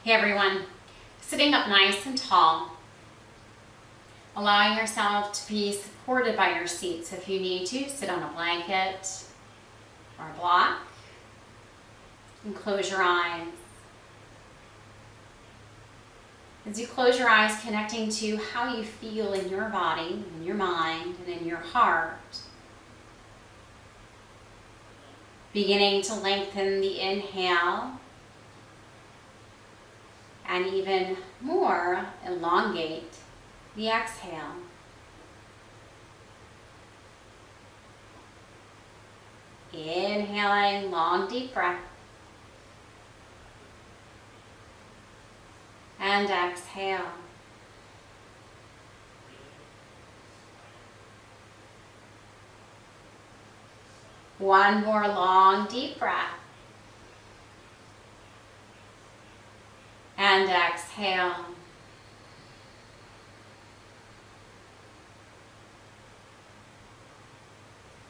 Hey everyone, sitting up nice and tall, allowing yourself to be supported by your seat. So if you need to, sit on a blanket or a block and close your eyes. As you close your eyes, connecting to how you feel in your body, in your mind, and in your heart. Beginning to lengthen the inhale and even more elongate the exhale. Inhaling, long deep breath. And exhale. One more long deep breath. And exhale.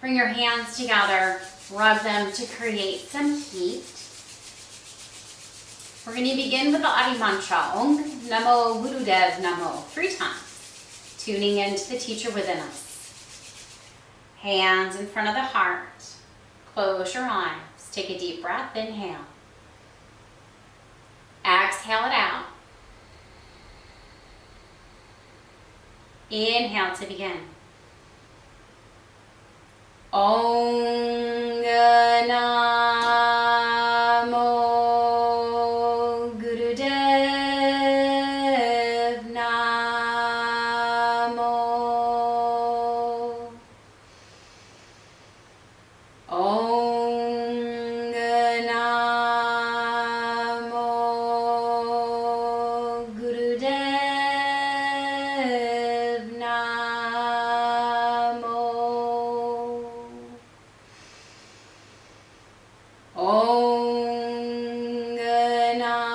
Bring your hands together, rub them to create some heat. We're going to begin with the Adi mantra, Ong Namo Gurudev Namo, 3 times, tuning into the teacher within us. Hands in front of the heart. Close your eyes. Take a deep breath. Inhale. Exhale it out. Inhale to begin. Om Namo Gurudev Namo. Om Namo Gurudev Namo. Om Namo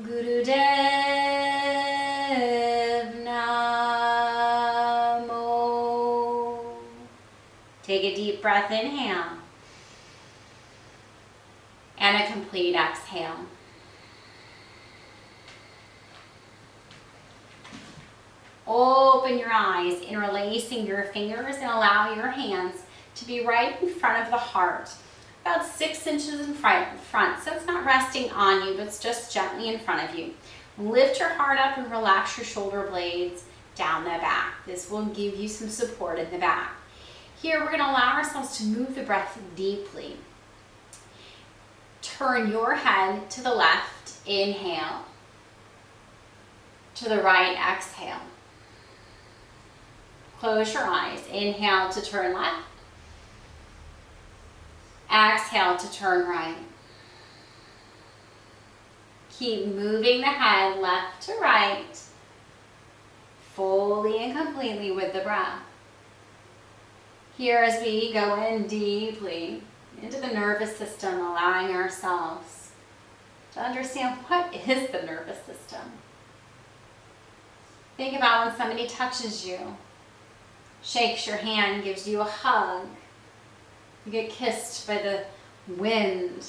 Gurudev Namo. Take a deep breath, inhale, and a complete exhale. Open your eyes, interlacing your fingers, and allow your hands to be right in front of the heart, about 6 inches in front. So it's not resting on you, but it's just gently in front of you. Lift your heart up and relax your shoulder blades down the back. This will give you some support in the back. Here, we're going to allow ourselves to move the breath deeply. Turn your head to the left, inhale. To the right, exhale. Close your eyes. Inhale to turn left. Exhale to turn right. Keep moving the head left to right, fully and completely with the breath. Here, as we go in deeply into the nervous system, allowing ourselves to understand what is the nervous system. Think about when somebody touches you, shakes your hand, gives you a hug. You get kissed by the wind.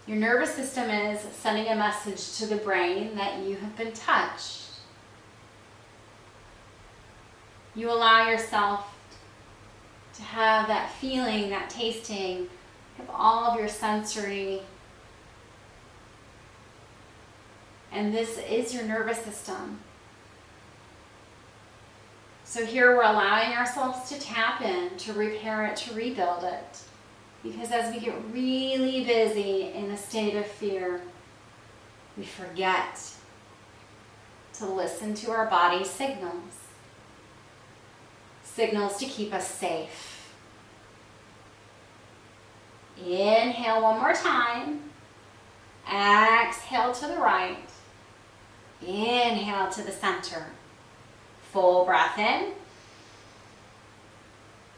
Your nervous system is sending a message to the brain that you have been touched. You allow yourself to have that feeling, that tasting of all of your sensory. And this is your nervous system. So here we're allowing ourselves to tap in, to repair it, to rebuild it. Because as we get really busy in a state of fear, we forget to listen to our body's signals. Signals to keep us safe. Inhale one more time. Exhale to the right. Inhale to the center. Full breath in.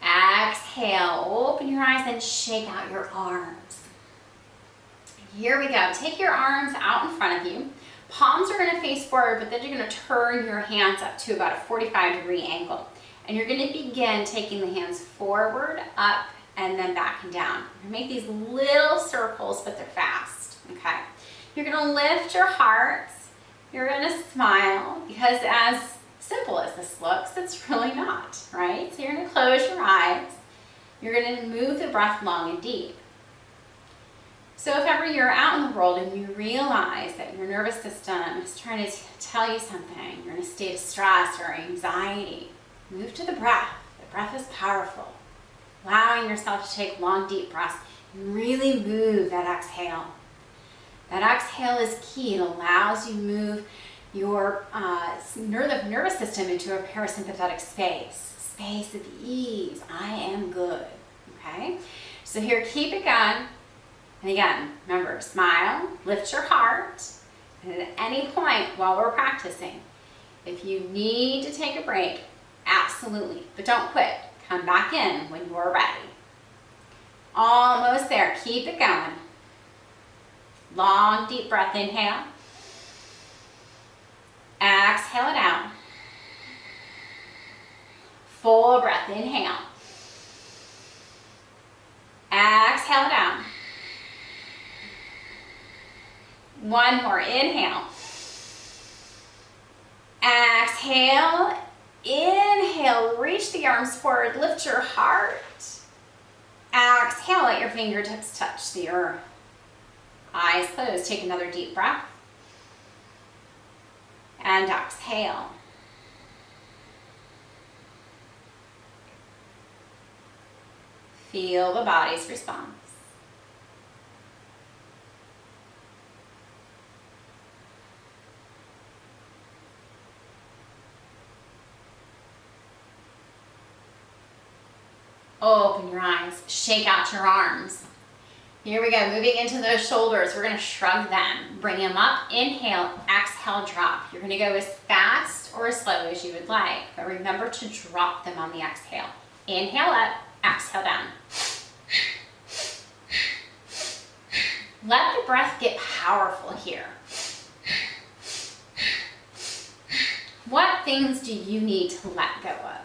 Exhale, open your eyes and shake out your arms. Here we go. Take your arms out in front of you. Palms are going to face forward, but then you're going to turn your hands up to about a 45-degree angle. And you're going to begin taking the hands forward, up, and then back and down. You're gonna make these little circles, but they're fast, okay? You're gonna lift your heart. You're gonna smile, because as simple as this looks, it's really not, right? So you're gonna close your eyes. You're gonna move the breath long and deep. So if ever you're out in the world and you realize that your nervous system is trying to tell you something, you're in a state of stress or anxiety, move to the breath. The breath is powerful. Allowing yourself to take long, deep breaths and really move that exhale. That exhale is key. It allows you to move your nervous system into a parasympathetic space of ease. I am good, okay? So here, keep it going. And again, remember, smile, lift your heart, and at any point while we're practicing, if you need to take a break, absolutely, but don't quit. Come back in when you're ready. Almost there, keep it going. Long, deep breath, inhale. Exhale it out. Full breath, inhale. Exhale it out. One more, inhale. Exhale. Inhale, reach the arms forward, lift your heart. Exhale, let your fingertips touch the earth. Eyes closed, take another deep breath. And exhale. Feel the body's response. Open your eyes, shake out your arms. Here we go, moving into those shoulders. We're gonna shrug them, bring them up, inhale, exhale, drop. You're gonna go as fast or as slow as you would like, but remember to drop them on the exhale. Inhale up, exhale down. Let the breath get powerful here. What things do you need to let go of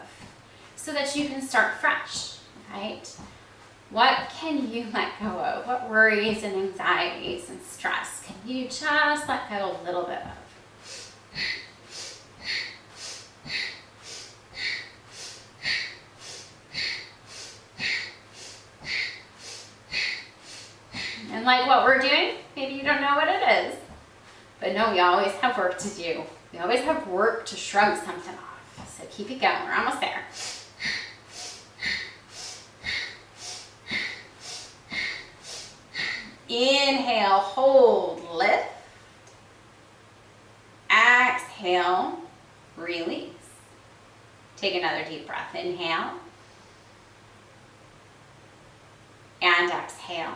so that you can start fresh? Right? What can you let go of? What worries and anxieties and stress can you just let go a little bit of? And like what we're doing, maybe you don't know what it is, but no, we always have work to do. We always have work to shrug something off. So keep it going, we're almost there. Inhale, hold, lift. Exhale, release. Take another deep breath. Inhale. And exhale.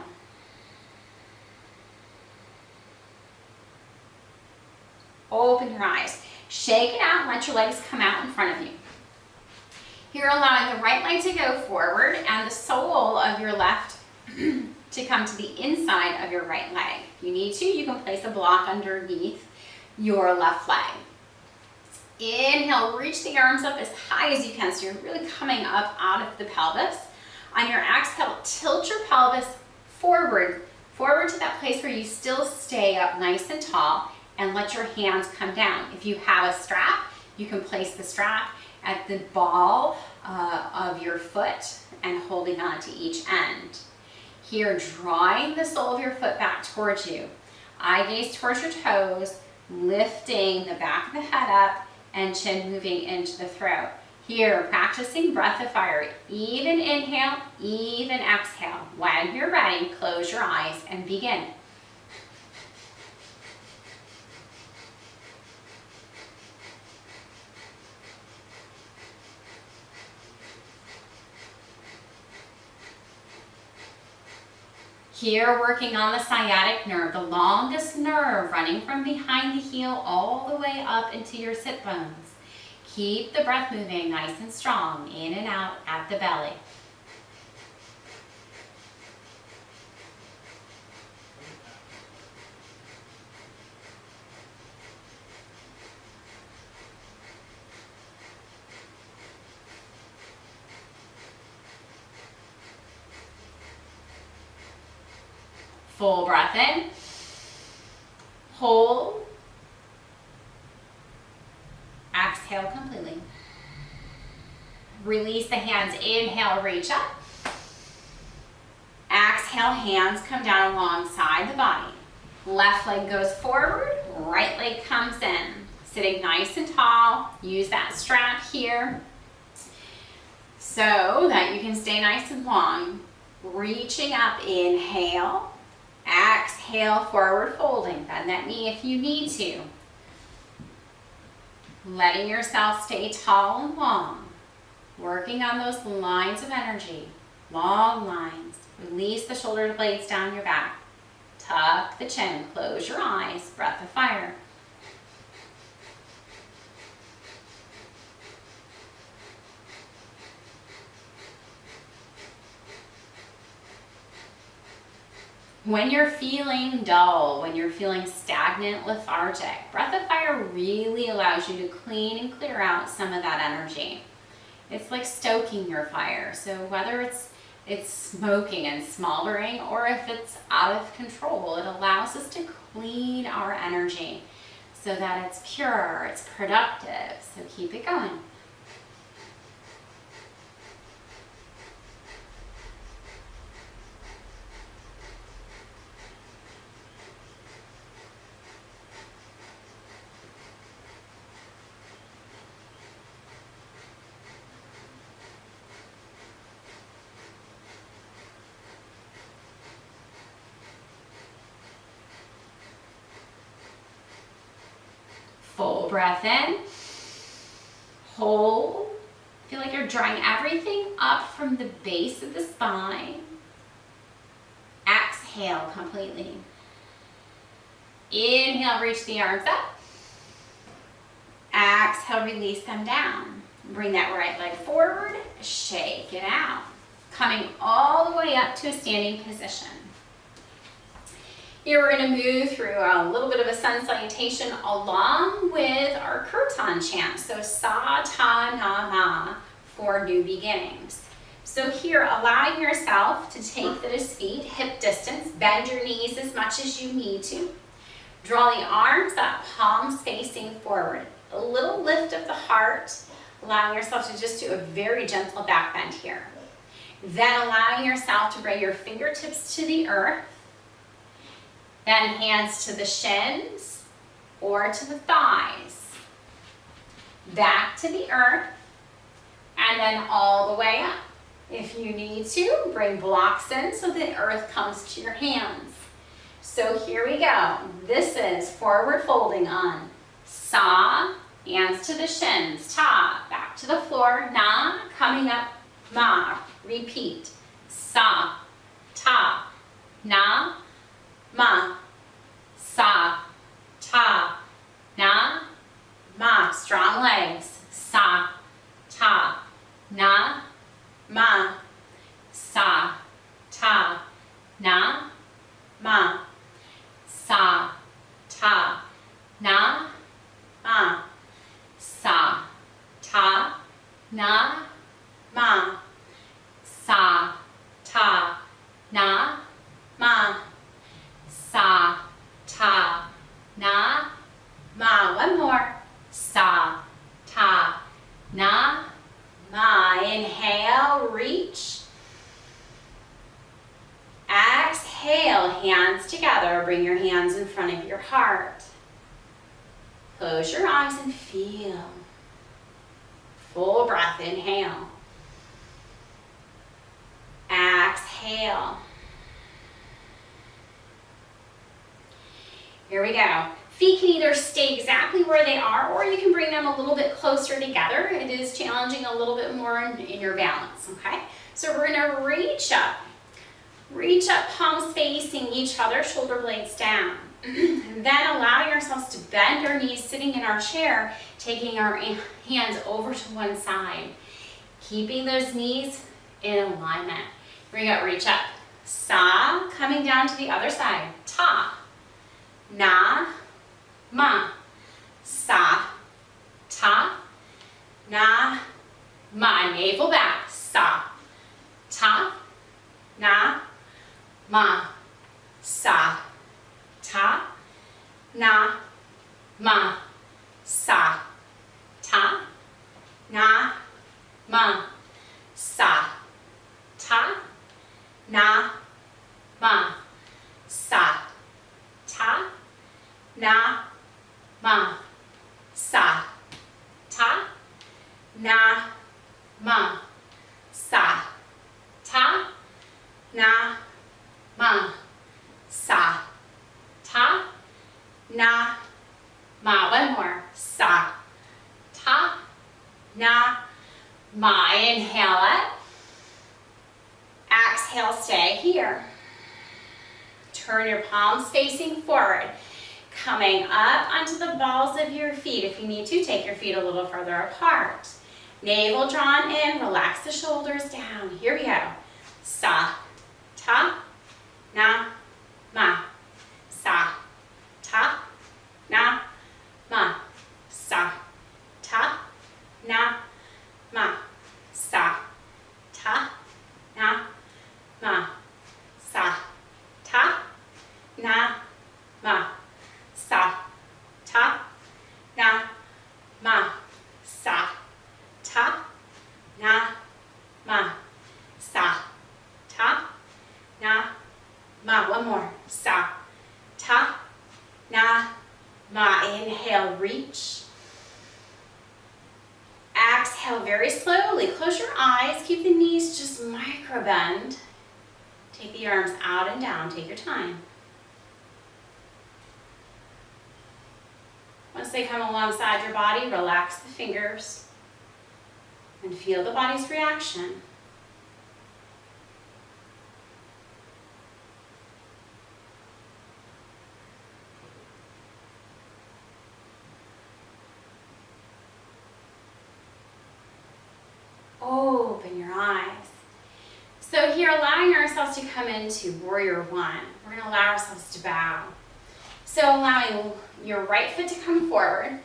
Open your eyes. Shake it out and let your legs come out in front of you. You're allowing the right leg to go forward and the sole of your left to come to the inside of your right leg. If you need to, you can place a block underneath your left leg. Inhale, reach the arms up as high as you can, so you're really coming up out of the pelvis. On your exhale, tilt your pelvis forward to that place where you still stay up nice and tall, and let your hands come down. If you have a strap, you can place the strap at the ball of your foot and holding on to each end. Here, drawing the sole of your foot back towards you. Eye gaze towards your toes, lifting the back of the head up and chin moving into the throat. Here, practicing breath of fire. Even inhale, even exhale. When you're ready, close your eyes and begin. Here, working on the sciatic nerve, the longest nerve running from behind the heel all the way up into your sit bones. Keep the breath moving nice and strong, in and out at the belly. Full breath in. Hold. Exhale completely. Release the hands. Inhale, reach up. Exhale, hands come down alongside the body. Left leg goes forward, right leg comes in. Sitting nice and tall. Use that strap here so that you can stay nice and long. Reaching up, inhale. Exhale, forward folding. Bend that knee if you need to. Letting yourself stay tall and long. Working on those lines of energy. Long lines. Release the shoulder blades down your back. Tuck the chin. Close your eyes. Breath of fire. When you're feeling dull, when you're feeling stagnant, lethargic, breath of fire really allows you to clean and clear out some of that energy. It's like stoking your fire. So whether it's smoking and smoldering or if it's out of control, it allows us to clean our energy so that it's pure, it's productive. So keep it going. Full breath in, hold. Feel like you're drawing everything up from the base of the spine. Exhale completely. Inhale, reach the arms up. Exhale, release them down. Bring that right leg forward, shake it out. Coming all the way up to a standing position. Here we're going to move through a little bit of a sun salutation along with our kirtan chant. So sa, ta, na, ma for new beginnings. So here, allowing yourself to take those feet hip distance, bend your knees as much as you need to. Draw the arms up, palms facing forward. A little lift of the heart, allowing yourself to just do a very gentle back bend here. Then allowing yourself to bring your fingertips to the earth. Then hands to the shins or to the thighs. Back to the earth and then all the way up. If you need to, bring blocks in so the earth comes to your hands. So here we go. This is forward folding on sa, hands to the shins, ta, back to the floor, na, coming up, ma, repeat, sa, ta, na, ma, sa, ta, na, ma. Strong legs. Sa, ta, na, ma. Sa, ta, na, ma. Sa, ta, na, ma. Sa, ta, na, ma. Sa, ta, na, ma. Sa, ta, na, ma. One more. Sa, ta, na, ma. Inhale, reach. Exhale, hands together. Bring your hands in front of your heart. Close your eyes and feel. Full breath, inhale. Exhale. Here we go. Feet can either stay exactly where they are or you can bring them a little bit closer together. It is challenging a little bit more in your balance, okay? So we're gonna reach up. Reach up, palms facing each other, shoulder blades down. Then allowing ourselves to bend our knees sitting in our chair, taking our hands over to one side. Keeping those knees in alignment. Bring up, reach up. Sa, coming down to the other side. Ta, na, ma. Sa, ta, na, ma. Navel back. Sa, ta, na, ma. Sa, ma, sa, ta, na, ma, sa, ta, na, ma, sa, ta, na, ma, sa, ta, na, ma, sa, ta, na, ma, sa, ta, na, ma. One more. Sa, ta, na, ma. Inhale it. Exhale, stay here. Turn your palms facing forward. Coming up onto the balls of your feet. If you need to, take your feet a little further apart. Navel drawn in, relax the shoulders down. Here we go. Sa, ta, na, ma. Sa, ta, na, ma. Sa, ta, na, ma. Sa, ta, na, ma. Sa, ta, na, ma. Sa, ta, na, ma. Sa, ta, na, ma. Sa, ta, na, ma. One more. Sa, ta, na, ma. Inhale, reach. Exhale very slowly. Close your eyes. Keep the knees just micro bend. Take the arms out and down. Take your time. Once they come alongside your body, relax the fingers and feel the body's reaction. Open your eyes. So here, allowing ourselves to come into warrior one. We're going to allow ourselves to bow. So allowing your right foot to come forward,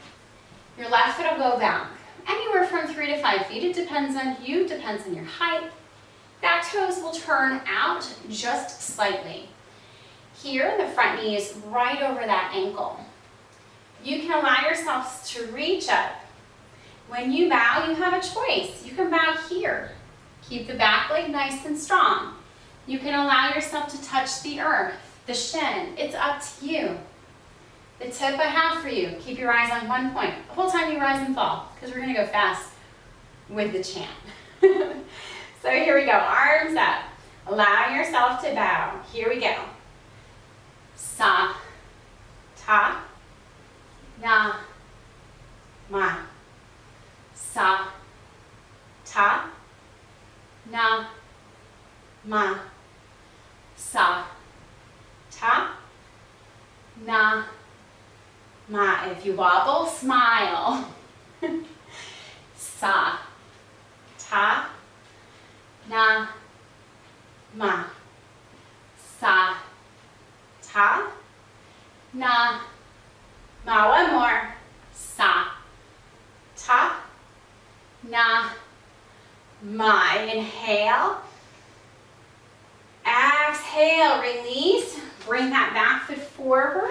your left foot will go back. Anywhere from 3 to 5 feet. It depends on you, depends on your height. Back toes will turn out just slightly. Here, the front knee is right over that ankle. You can allow yourselves to reach up. When you bow, you have a choice. You can bow here. Keep the back leg nice and strong. You can allow yourself to touch the earth, the shin. It's up to you. The tip I have for you, keep your eyes on one point. The whole time you rise and fall, because we're going to go fast with the chant. So here we go, arms up. Allow yourself to bow. Here we go. Sa, ta, na, ma. Sa, ta, na, ma. Sa, ta, na, ma. If you wobble, smile. Sa, ta, na, ma. Sa, ta, na, ma. One more. Sa, ta, na, ma. Inhale. Exhale, release. Bring that back foot forward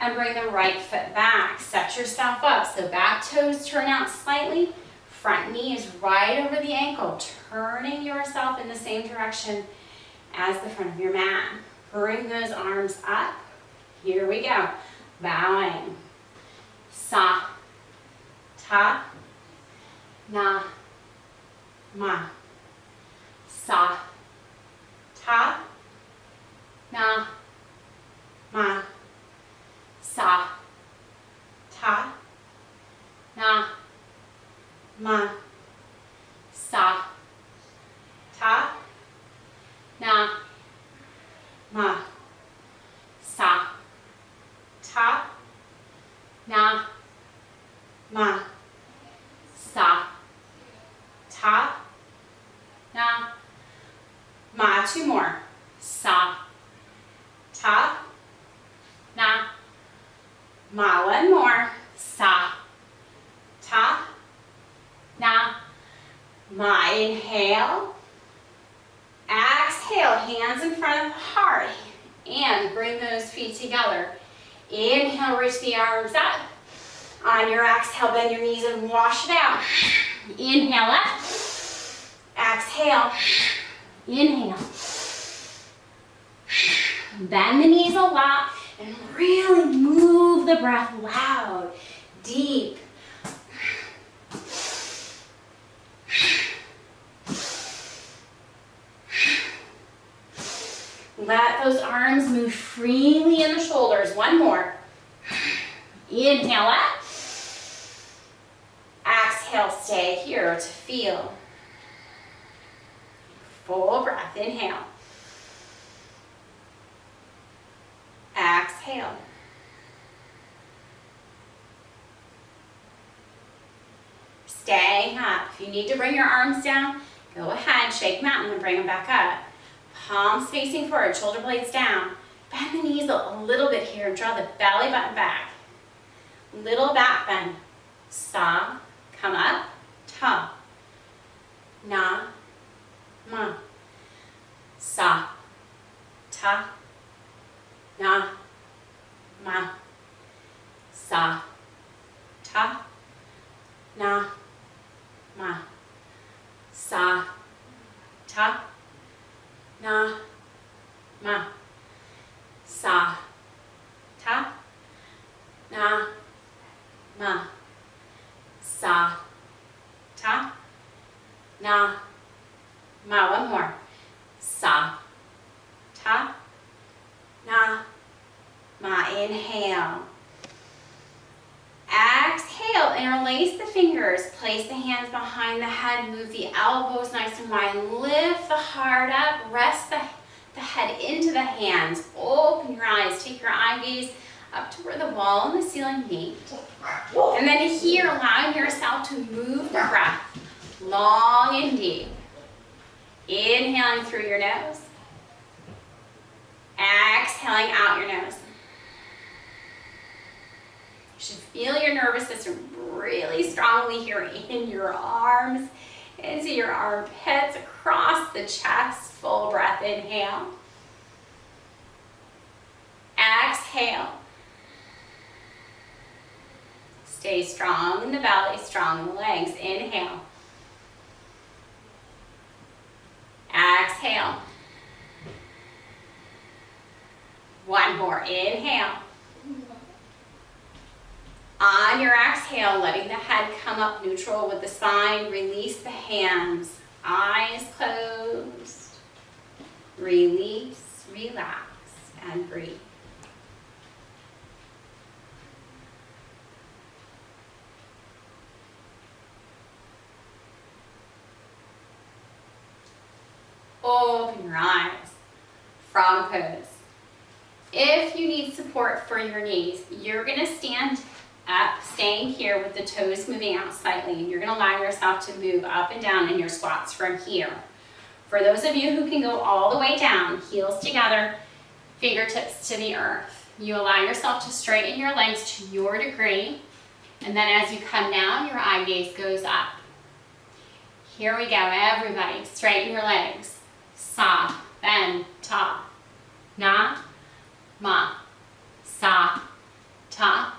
and bring the right foot back. Set yourself up. So back toes turn out slightly. Front knee is right over the ankle, turning yourself in the same direction as the front of your mat. Bring those arms up. Here we go. Bowing. Sa, ta, na, ma. Sa, ta, na, ma. Sa, ta, na, ma. Sa, ta, na, ma. Sa, ta, na, ma. Sa, ta, na, ma. Two more. Sa, ta, na, ma. One more. Sa, ta, na, ma. Inhale. Exhale, hands in front of the heart. And bring those feet together. Inhale, reach the arms up. On your exhale, bend your knees and wash it out. Inhale up. Exhale. Inhale. Bend the knees a lot and really move the breath loud, deep. Let those arms move freely in the shoulders. One more. Inhale up. Exhale, stay here to feel. Full breath, inhale. Exhale. Staying up. If you need to bring your arms down, go ahead, shake them out and then bring them back up. Palms facing forward, shoulder blades down. Bend the knees a little bit here and draw the belly button back. Little back bend. Sa, come up, ta. Na, ma. Sa, ta. Na, ma. Sa, ta. Na, ma. Sa, ta. Na, ma. Sa, ta. Na, ma. Sa, ta. Na, ma. One more. Sa, ta. Na, ma. Inhale. Exhale, interlace the fingers. Place the hands behind the head. Move the elbows nice and wide. Lift the heart up. Rest the head into the hands. Open your eyes. Take your eye gaze up to where the wall and the ceiling meet. And then here, allowing yourself to move the breath long and deep. Inhaling through your nose. Exhaling out your nose. You should feel your nervous system really strongly here in your arms, into your armpits, across the chest. Full breath, inhale. Exhale. Stay strong in the belly, strong in the legs. Inhale. Exhale. One more, inhale. On your exhale, letting the head come up neutral with the spine, release the hands, eyes closed. Release, relax, and breathe. Open your eyes, frog pose. If you need support for your knees, you're gonna stand up, staying here with the toes moving out slightly, and you're gonna allow yourself to move up and down in your squats from here. For those of you who can go all the way down, heels together, fingertips to the earth, you allow yourself to straighten your legs to your degree, and then as you come down, your eye gaze goes up. Here we go, everybody, straighten your legs. Sa, bend, ta, na, ma, sa, ta,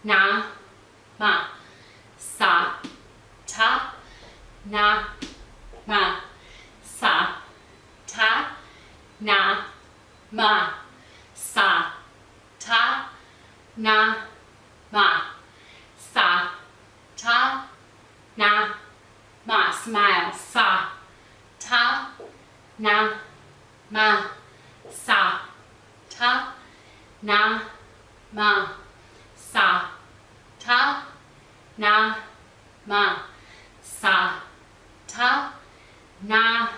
na, ma, sa, ta, na, ma, sa, ta, na, ma, sa, ta, na, ma, sa, ta, na, ma. Smile. Sa, ta, na, ma, sa, ta, na, ma, sa, ta, na, ma, sa, ta, na,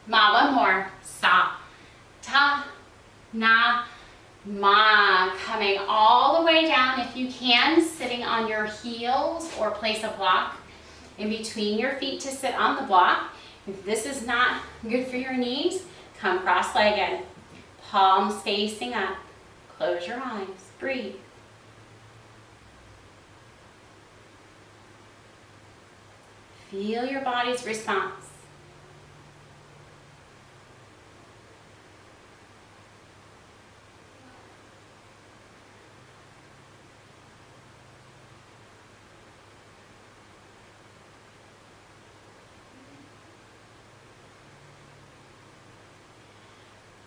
ma. One more. Sa, ta, na, ma. Coming all the way down if you can, sitting on your heels or place a block in between your feet to sit on the block. If this is not good for your knees, come cross-legged. Palms facing up. Close your eyes. Breathe. Feel your body's response.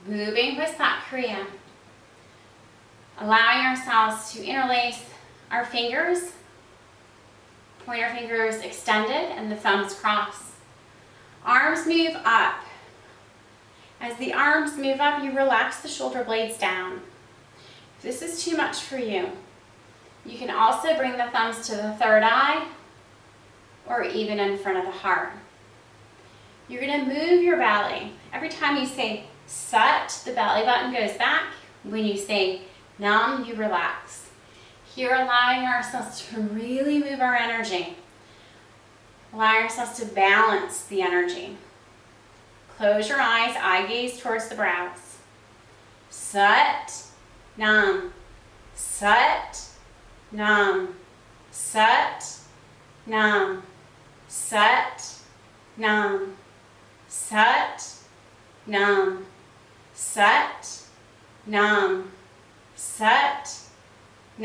moving with that Kriya. Allowing ourselves to interlace our fingers, pointer fingers extended and the thumbs crossed. Arms move up. As the arms move up, you relax the shoulder blades down. If this is too much for you, you can also bring the thumbs to the third eye or even in front of the heart. You're going to move your belly. Every time you say sat, the belly button goes back. When you say nam, you relax. Here, allowing ourselves to really move our energy. Allowing ourselves to balance the energy. Close your eyes, eye gaze towards the brows. Sat, nam, sat, nam, sat, nam, sat, nam, sat, nam, sat, nam, sat,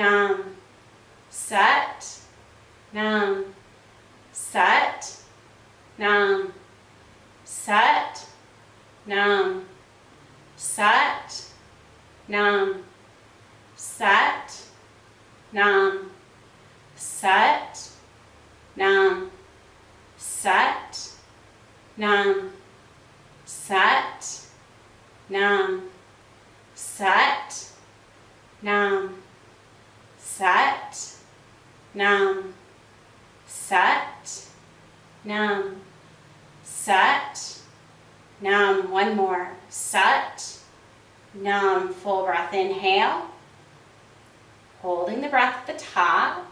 nam, sat, nam, sat, nam, sat, nam, sat, nam, sat, nam, sat, nam, sat, nam, sat, nam, sat, nam, sat, nam, sat, nam, sat, nam. One more. Sat, nam. Full breath. Inhale. Holding the breath at the top.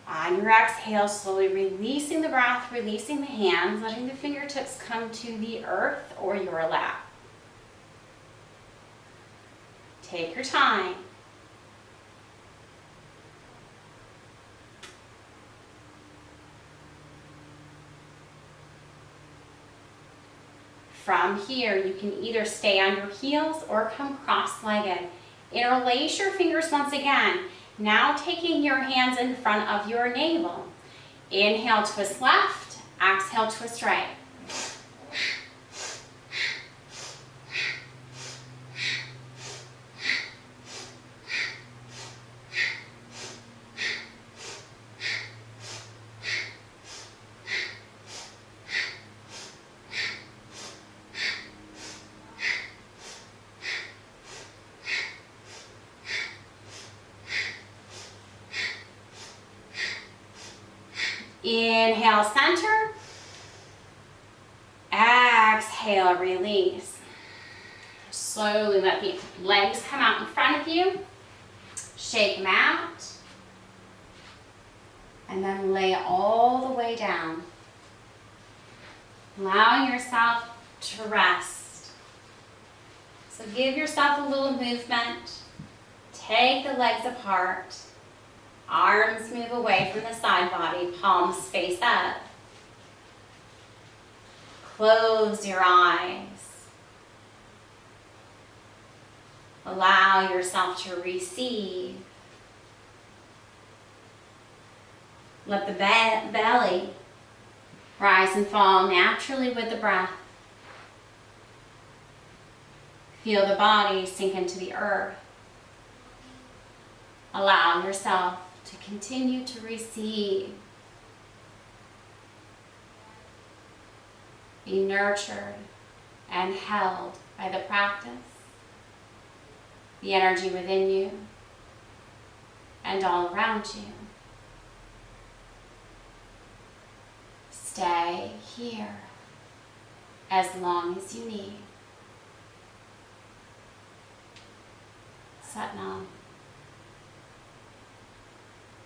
On your exhale, slowly releasing the breath, releasing the hands, letting the fingertips come to the earth or your lap. Take your time. From here, you can either stay on your heels or come cross-legged. Interlace your fingers once again. Now taking your hands in front of your navel. Inhale, twist left. Exhale, twist right. Inhale, center. Exhale, release. Slowly let the legs come out in front of you. Shake them out. And then lay all the way down. Allowing yourself to rest. So give yourself a little movement. Take the legs apart. Arms move away from the side body, palms face up. Close your eyes. Allow yourself to receive. Let the belly rise and fall naturally with the breath. Feel the body sink into the earth. Allow yourself to continue to receive. Be nurtured and held by the practice, the energy within you, and all around you. Stay here as long as you need. Sat Nam.